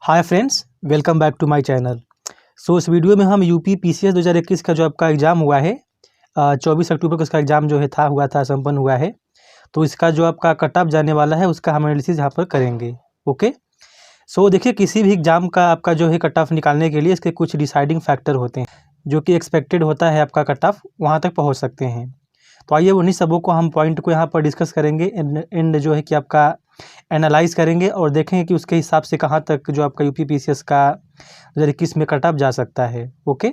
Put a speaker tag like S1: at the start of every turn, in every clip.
S1: Hi friends, welcome back to my channel. इस video में हम यूपी पीसीएस 2021 का जो आपका एग्ज़ाम हुआ है 24 अक्टूबर को इसका एग्ज़ाम जो है हुआ था संपन्न हुआ है। तो इसका जो आपका कट ऑफ जाने वाला है उसका हम एनालिसिस यहाँ पर करेंगे। ओके, देखिए किसी भी एग्ज़ाम का आपका जो है कट ऑफ निकालने के लिए इसके कुछ डिसाइडिंग फैक्टर होते हैं जो कि एक्सपेक्टेड होता है आपका कट ऑफ वहाँ तक पहुँच सकते हैं। तो आइए उन्हीं सबों को हम पॉइंट को यहाँ पर डिस्कस करेंगे एंड जो है कि आपका एनालाइज करेंगे और देखेंगे कि उसके हिसाब से कहाँ तक जो आपका यूपी पीसीएस का 2021 में कट ऑफ जा सकता है। ओके,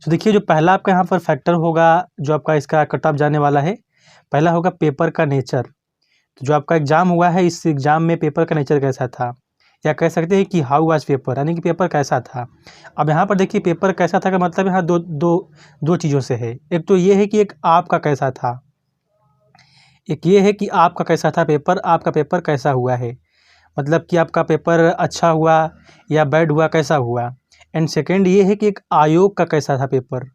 S1: देखिए जो पहला आपका यहाँ पर फैक्टर होगा जो आपका इसका कट ऑफ जाने वाला है, पहला होगा पेपर का नेचर। तो जो आपका एग्ज़ाम हुआ है इस एग्ज़ाम में पेपर का नेचर कैसा था, या कह सकते हैं कि हाउ वाज पेपर, यानी कि पेपर कैसा था। अब यहाँ पर देखिए पेपर कैसा था का मतलब यहाँ दो चीज़ों से है। एक तो ये है कि एक आपका कैसा था, एक ये है कि आपका कैसा था पेपर, आपका पेपर कैसा हुआ है, मतलब कि आपका पेपर अच्छा हुआ या बैड हुआ, कैसा हुआ। एंड सेकंड ये है कि एक आयोग का कैसा था पेपर।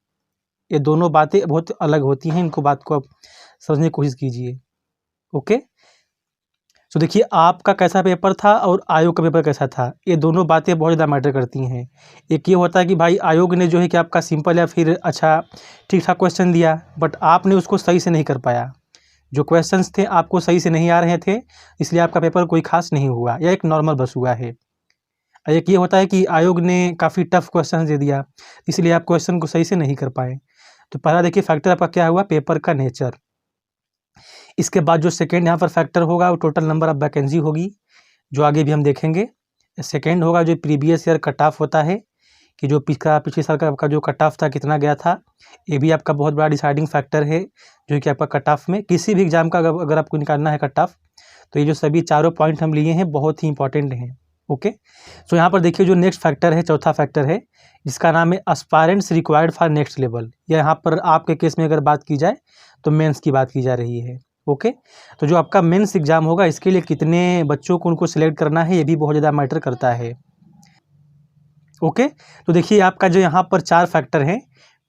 S1: ये दोनों बातें बहुत अलग होती हैं, इनको बात को आप समझने की कोशिश कीजिए। ओके, देखिए आपका कैसा पेपर था और आयोग का पेपर कैसा था, ये दोनों बातें बहुत ज़्यादा मैटर करती हैं। एक ये होता है कि भाई आयोग ने जो है कि आपका सिंपल या फिर अच्छा ठीक ठाक क्वेश्चन दिया, बट आपने उसको सही से नहीं कर पाया। जो क्वेश्चंस थे आपको सही से नहीं आ रहे थे, इसलिए आपका पेपर कोई खास नहीं हुआ या एक नॉर्मल बस हुआ है। एक ये होता है कि आयोग ने काफ़ी टफ क्वेश्चन दे दिया, इसलिए आप क्वेश्चन को सही से नहीं कर पाए। तो पहला देखिए फैक्टर आपका क्या हुआ, पेपर का नेचर। इसके बाद जो सेकेंड यहाँ पर फैक्टर होगा वो टोटल नंबर ऑफ वैकेंसी होगी, जो आगे भी हम देखेंगे। सेकेंड होगा जो प्रीवियस ईयर कट ऑफ होता है, कि जो पिछले साल का आपका जो कट ऑफ था कितना गया था। ये भी आपका बहुत बड़ा डिसाइडिंग फैक्टर है जो कि आपका कट ऑफ में किसी भी एग्जाम का अगर आपको निकालना है कट ऑफ, तो ये जो सभी चारों पॉइंट हम लिए हैं बहुत ही इंपॉर्टेंट हैं। ओके, यहाँ पर देखिए जो नेक्स्ट फैक्टर है, चौथा फैक्टर है, जिसका नाम है aspirants required for next level. या यहाँ पर आपके केस में अगर बात की जाए तो मेंस की बात की जा रही है। ओके, तो जो आपका मेंस एग्जाम होगा इसके लिए कितने बच्चों को उनको सिलेक्ट करना है, ये भी बहुत ज़्यादा मैटर करता है। ओके, तो देखिए आपका जो यहाँ पर चार फैक्टर हैं,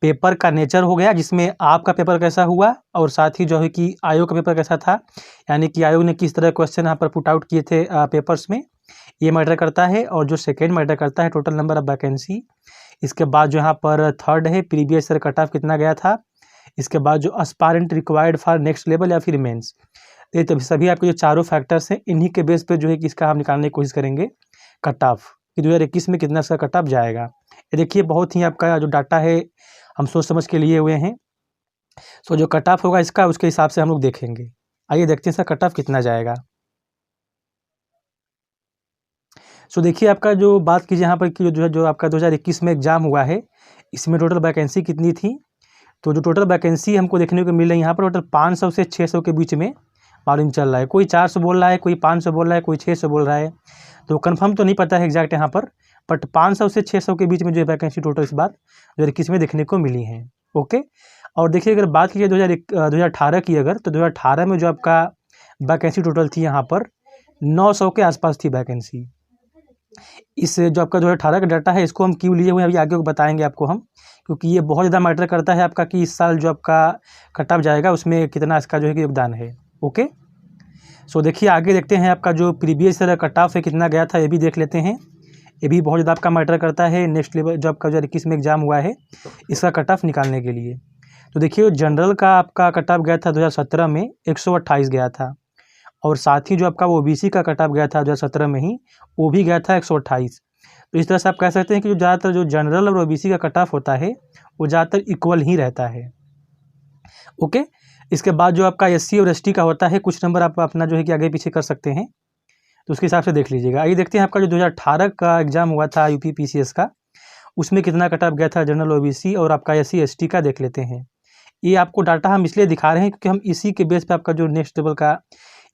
S1: पेपर का नेचर हो गया जिसमें आपका पेपर कैसा हुआ, और साथ ही जो है कि आयोग का पेपर कैसा था, यानी कि आयोग ने किस तरह क्वेश्चन यहाँ पर पुट आउट किए थे पेपर्स में, ये मैटर करता है। और जो सेकेंड मैटर करता है टोटल नंबर ऑफ वैकेंसी। इसके बाद जो यहाँ पर थर्ड है प्रीवियस ईयर कट ऑफ कितना गया था। इसके बाद जो aspirant required for next level या फिर मेंस। ये तो सभी आपके जो चारों फैक्टर्स हैं, इन्हीं के बेस पे जो है कि इसका हम निकालने की कोशिश करेंगे कट ऑफ, कि 2021 में कितना इसका कट ऑफ जाएगा। ये देखिए बहुत ही आपका जो डाटा है हम सोच समझ के लिए हुए हैं। जो कट ऑफ होगा इसका उसके हिसाब से हम लोग देखेंगे। आइए देखते हैं इसका कट ऑफ कितना जाएगा। देखिए आपका जो बात कीजिए यहाँ पर कि जो आपका 2021 में एग्ज़ाम हुआ है, इसमें टोटल वैकेंसी कितनी थी। तो जो टोटल वैकेंसी हमको देखने को मिल रही है यहाँ पर टोटल 500 से 600 के बीच में मालूम चल रहा है। कोई 400 बोल रहा है, कोई 500 बोल रहा है, कोई 600 बोल रहा है, तो कंफर्म तो नहीं पता है एग्जैक्ट यहाँ पर, बट 500 से 600 के बीच में जो वैकेंसी टोटल इस बार 2021 में देखने को मिली है। ओके, और देखिए अगर बात कीजिए 2018 की, अगर तो 2018 में जो आपका वैकेंसी टोटल थी यहाँ पर 900 के आसपास थी वैकेंसी। इस जो आपका 2018 का डाटा है इसको हम क्यों लिए हुए हैं अभी आगे को बताएंगे आपको हम, क्योंकि ये बहुत ज़्यादा मैटर करता है आपका कि इस साल जो आपका कट ऑफ जाएगा उसमें कितना इसका जो है कि योगदान है। ओके, देखिए आगे देखते हैं आपका जो प्रीवियस ईयर कट ऑफ है कितना गया था, ये भी देख लेते हैं। ये भी बहुत ज़्यादा आपका मैटर करता है नेक्स्ट लेवल जो आपका 2021 में एग्ज़ाम हुआ है इसका कट ऑफ निकालने के लिए। तो देखिए जनरल का आपका कट ऑफ गया था 2017 में 128 गया था, और साथ ही जो आपका ओबीसी का कट ऑफ गया था 2017 में ही, वो भी गया था 128। तो इस तरह से आप कह सकते हैं कि जो ज़्यादातर जो जनरल और ओबीसी का कट ऑफ होता है वो ज़्यादातर इक्वल ही रहता है। ओके, इसके बाद जो आपका एससी और एसटी का होता है कुछ नंबर आप अपना जो है कि आगे पीछे कर सकते हैं, तो उसके हिसाब से देख लीजिएगा। आइए देखते हैं आपका जो 2018 का एग्ज़ाम हुआ था यूपी पीसीएस का, उसमें कितना कट ऑफ गया था जनरल ओबीसी और आपका एससी एसटी का देख लेते हैं। ये आपको डाटा हम इसलिए दिखा रहे हैं क्योंकि हम इसी के बेस पे आपका जो नेक्स्ट लेवल का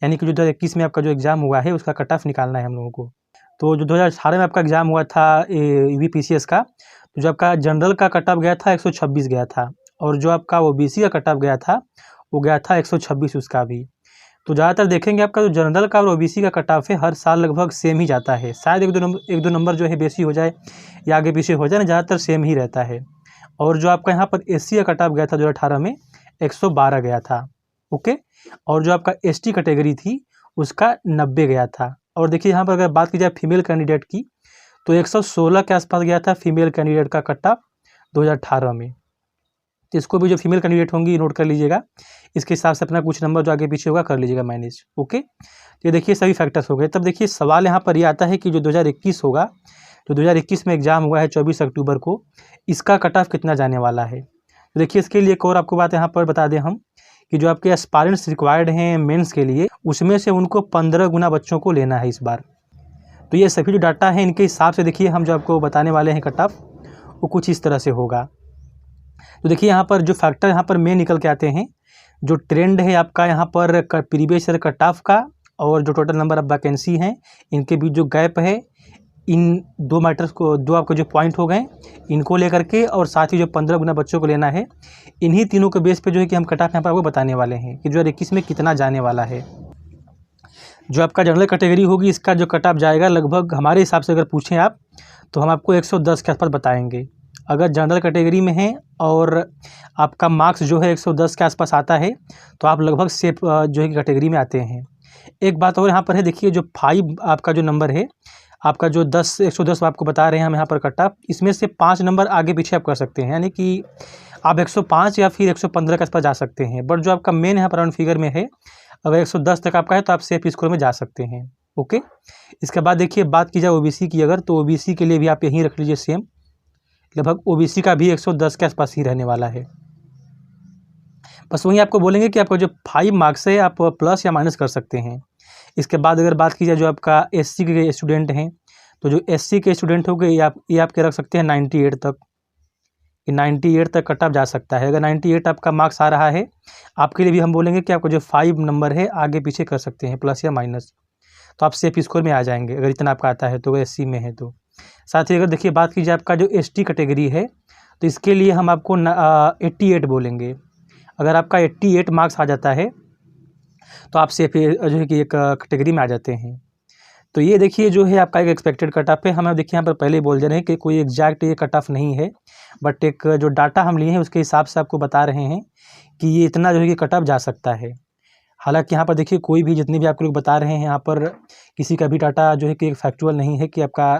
S1: यानी कि जो 2021 में आपका जो एग्ज़ाम हुआ है उसका कट ऑफ निकालना है हम लोगों को। तो जो 2018 में आपका एग्ज़ाम हुआ था यूपी पीसीएस का, तो जो आपका जनरल का कट ऑफ गया था 126 गया था, और जो आपका ओबीसी का कट ऑफ गया था वो गया था 126 उसका भी। तो ज़्यादातर देखेंगे आपका जो जनरल का और ओबीसी का कट ऑफ है हर साल लगभग सेम ही जाता है, शायद एक दो नंबर जो है बेसी हो जाए या आगे पीछे हो जाए ना, ज़्यादातर सेम ही रहता है। और जो आपका यहाँ पर एससी का कट ऑफ गया था 2018 में 112 गया था। ओके, और जो आपका एसटी कैटेगरी थी उसका 90 गया था। और देखिए यहाँ पर अगर बात की जाए फीमेल कैंडिडेट की, तो 116 के आसपास गया था फीमेल कैंडिडेट का कट ऑफ 2018 में। तो इसको भी जो फीमेल कैंडिडेट होंगी नोट कर लीजिएगा, इसके हिसाब से अपना कुछ नंबर जो आगे पीछे होगा कर लीजिएगा मैनेज। ओके, तो ये देखिए सभी फैक्टर्स हो गए। तब देखिए सवाल यहाँ पर ये आता है कि जो 2021 होगा, जो 2021 में एग्जाम हुआ है 24 अक्टूबर को, इसका कट ऑफ कितना जाने वाला है। तो देखिए इसके लिए एक और आपको बात यहाँ पर बता दें हम कि जो आपके एस्पायरेंट्स रिक्वायर्ड हैं मेंस के लिए, उसमें से उनको 15 गुना बच्चों को लेना है इस बार। तो ये सभी जो डाटा है इनके हिसाब से देखिए हम जो आपको बताने वाले हैं कट ऑफ, वो कुछ इस तरह से होगा। तो देखिए यहाँ पर जो फैक्टर यहाँ पर मेन निकल के आते हैं, जो ट्रेंड है आपका यहाँ पर प्रीवियस ईयर कट ऑफ का और जो टोटल नंबर ऑफ वैकेंसी हैं, इनके बीच जो गैप है, इन दो मैटर्स को, दो आपके जो पॉइंट हो गए इनको लेकर के, और साथ ही जो 15 गुना बच्चों को लेना है, इन्हीं तीनों के बेस पे जो है कि हम कट ऑफ यहाँ पर आपको बताने वाले हैं कि 2021 में कितना जाने वाला है। जो आपका जनरल कैटेगरी होगी इसका जो कट ऑफ जाएगा लगभग हमारे हिसाब से अगर पूछें आप तो हम आपको 110 के आसपास बताएंगे। अगर जनरल कैटेगरी में है और आपका मार्क्स जो है 110 के आसपास आता है तो आप लगभग सेफ जो है कैटेगरी में आते हैं। एक बात और यहाँ पर है, देखिए जो 5 आपका जो नंबर है, आपका जो 110 आपको बता रहे हैं हम यहाँ पर कट ऑफ, इसमें से 5 नंबर आगे पीछे आप कर सकते हैं, यानी कि आप 105 या फिर 115 के आसपास जा सकते हैं। बट जो आपका मेन यहाँ पर राउंड फिगर में है, अगर 110 तक आपका है तो आप सेफ स्कोर में जा सकते हैं। ओके, इसके बाद देखिए बात की जाए ओबीसी की, अगर तो ओबीसी के लिए भी आप यहीं रख लीजिए सेम, लगभग ओबीसी का भी 110 के आसपास ही रहने वाला है। बस वहीं आपको बोलेंगे कि आपका जो 5 मार्क्स है आप प्लस या माइनस कर सकते हैं। इसके बाद अगर बात की जाए जो आपका एससी के स्टूडेंट हैं, तो जो एससी के स्टूडेंट हो गए ये आपके रख सकते हैं 98 तक, 98 तक कट ऑफ जा सकता है। अगर 98 आपका मार्क्स आ रहा है, आपके लिए भी हम बोलेंगे कि आपको जो 5 नंबर है आगे पीछे कर सकते हैं प्लस या माइनस, तो आप सेफ स्कोर में आ जाएंगे अगर इतना आपका आता है तो, एससी में है तो। साथ ही अगर देखिए बात की जाए आपका जो एसटी कैटेगरी है, तो इसके लिए हम आपको 88 बोलेंगे। अगर आपका 88 मार्क्स आ जाता है तो आप सेफ जो है कि एक कैटेगरी में आ जाते हैं। तो ये देखिए जो है आपका एक एक्सपेक्टेड कट ऑफ है। हम देखिए यहाँ पर पहले ही बोल दे रहे हैं कि कोई एग्जैक्ट ये कट ऑफ नहीं है, बट एक जो डाटा हम लिए हैं उसके हिसाब से आपको बता रहे हैं कि ये इतना जो है कि कट ऑफ जा सकता है। हालांकि यहाँ पर देखिए कोई भी जितने भी आपको लोग बता रहे हैं यहाँ पर किसी का भी डाटा जो है कि फैक्चुअल नहीं है कि आपका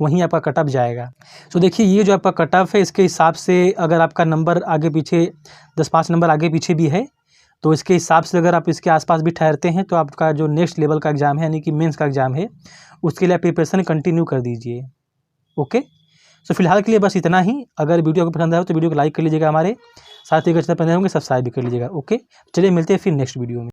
S1: वहीं आपका कट ऑफ जाएगा। तो देखिए ये जो आपका कट ऑफ है इसके हिसाब से अगर आपका नंबर आगे पीछे 10-5 नंबर आगे पीछे भी है तो इसके हिसाब से अगर आप इसके आसपास भी ठहरते हैं तो आपका जो नेक्स्ट लेवल का एग्ज़ाम है यानी कि मेंस का एग्ज़ाम है उसके लिए प्रिपरेशन कंटिन्यू कर दीजिए। ओके, तो फिलहाल के लिए बस इतना ही। अगर वीडियो को पसंद आए तो वीडियो को लाइक कर लीजिएगा, हमारे साथ ही अगर चैनल पर नए होंगे सब्सक्राइब भी कर लीजिएगा। ओके, चलिए मिलते हैं फिर नेक्स्ट वीडियो में।